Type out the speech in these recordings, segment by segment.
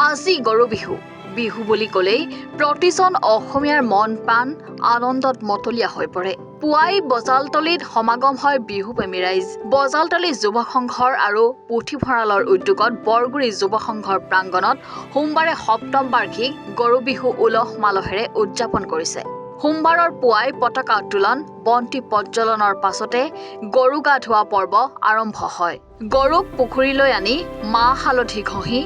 আজি গৰু বিহু বিহু বুলি ক'লেই প্ৰতিজন অসমীয়াৰ মন প্ৰাণ আনন্দত মতলীয়া হৈ পৰে। পুৱাই বজালতলীত সমাগম হয় বিহুপ্ৰেমী ৰাইজ। বজালতলী যুৱ সংঘৰ আৰু পুথিভঁৰালৰ উদ্যোগত বৰগুৰি যুৱ সংঘৰ প্ৰাংগণত সোমবাৰে সপ্তম বাৰ্ষিক গৰু বিহু উলহ মালহেৰে উদযাপন কৰিছে। সোমবাৰৰ পুৱাই পতাকা উত্তোলন বন্তি প্ৰজ্বলনৰ পাছতে গৰু গা ধোৱা পৰ্ব আৰম্ভ হয়। গৰুক পুখুৰীলৈ আনি মাহ হালধি ঘঁহি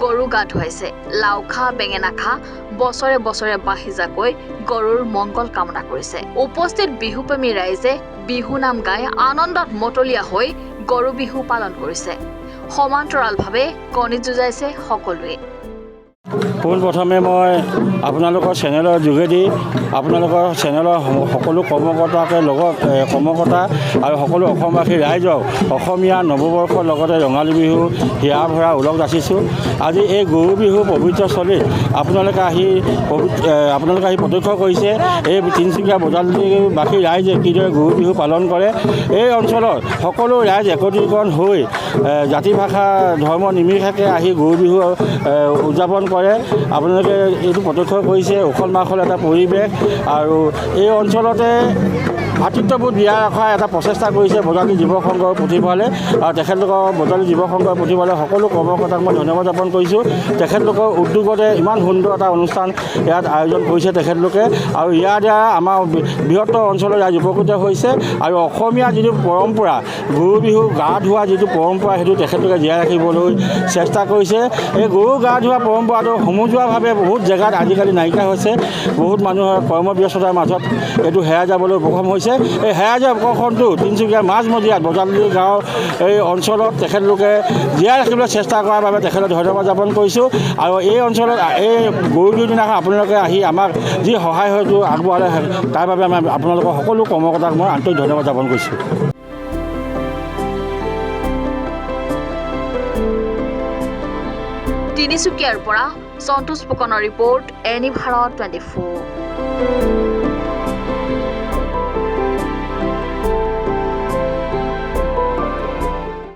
গৰু গা ধুৱাইছে। লাও খা বেঙেনা খা বছৰে বছৰে বাঢ়ি যাকৈ গৰুৰ মংগল কামনা কৰিছে। উপস্থিত বিহুপ্ৰেমী ৰাইজে বিহু নাম গাই আনন্দত মতলীয়া হৈ গৰু বিহু পালন কৰিছে। সমান্তৰালভাৱে কণী যুঁজাইছে সকলোৱে। পোনপ্ৰথমে মই আপোনালোকৰ চেনেলৰ যোগেদি আপোনালোকৰ চেনেলৰ সকলো কৰ্মকৰ্তা আৰু সকলো অসমবাসী ৰাইজক অসমীয়া নৱবৰ্ষৰ লগতে ৰঙালী বিহু হিয়া ভৰা ওলগ যাচিছোঁ। আজি এই গৰু বিহু পবিত্ৰ স্থলীত আপোনালোকে আহি প্ৰত্যক্ষ কৰিছে এই তিনিচুকীয়া বজালতলীবাসী ৰাইজে কিদৰে গৰু বিহু পালন কৰে। এই অঞ্চলত সকলো ৰাইজ একত্ৰীকৰণ হৈ জাতি ভাষা ধৰ্ম নিমিষাকে আহি গৰু বিহু উদযাপন কৰে। আপোনালোকে এইটো প্ৰত্যক্ষ কৰিছে উখল মাখল এটা পৰিৱেশ আৰু এই অঞ্চলতে ভাতৃত্ববোধ বিয়াৰ ৰখাৰ এটা প্ৰচেষ্টা কৰিছে বজালী যুৱ সংঘৰ পুথিভঁৰালে আৰু তেখেতলোকৰ বজালী যুৱ সংঘৰ পুথিভঁৰালে সকলো কৰ্মকৰ্তাক মই ধন্যবাদ জ্ঞাপন কৰিছোঁ। তেখেতলোকৰ উদ্যোগতে ইমান সুন্দৰ এটা অনুষ্ঠান ইয়াত আয়োজন কৰিছে তেখেতলোকে আৰু ইয়াৰ দ্বাৰা আমাৰ বৃহত্তৰ অঞ্চলৰ ইয়াত উপকৃত হৈছে আৰু অসমীয়া যিটো পৰম্পৰা গৰু বিহু গা ধোৱা যিটো পৰম্পৰা সেইটো তেখেতলোকে জীয়াই ৰাখিবলৈ চেষ্টা কৰিছে। এই গৰু গা ধোৱা পৰম্পৰাটো সমজুৱাভাৱে বহুত জেগাত আজিকালি নাইকিয়া হৈছে। বহুত মানুহৰ কৰ্মব্যস্ততাৰ মাজত এইটো হেৰাই যাবলৈ উপক্ৰম হৈছে। এই হেৰাই যোৱা উপক্ৰমটো তিনিচুকীয়াৰ মাজমজিয়াত বজালতলী গাঁৱৰ এই অঞ্চলত তেখেতলোকে জীয়াই ৰাখিবলৈ চেষ্টা কৰাৰ বাবে তেখেতক ধন্যবাদ জ্ঞাপন কৰিছোঁ। আৰু এই অঞ্চলত এই গৰু বিহুৰ দিনাখন আপোনালোকে আহি আমাক যি সহায় হয়তো আগবঢ়ালে তাৰ বাবে আমি আপোনালোকৰ সকলো কৰ্মকৰ্তাক মই আন্তৰিক ধন্যবাদ জ্ঞাপন কৰিছোঁ। তিনিচুকীয়াৰ পৰা সন্তোষ ফুকনৰ ৰিপৰ্ট এনি ভাৰত 24।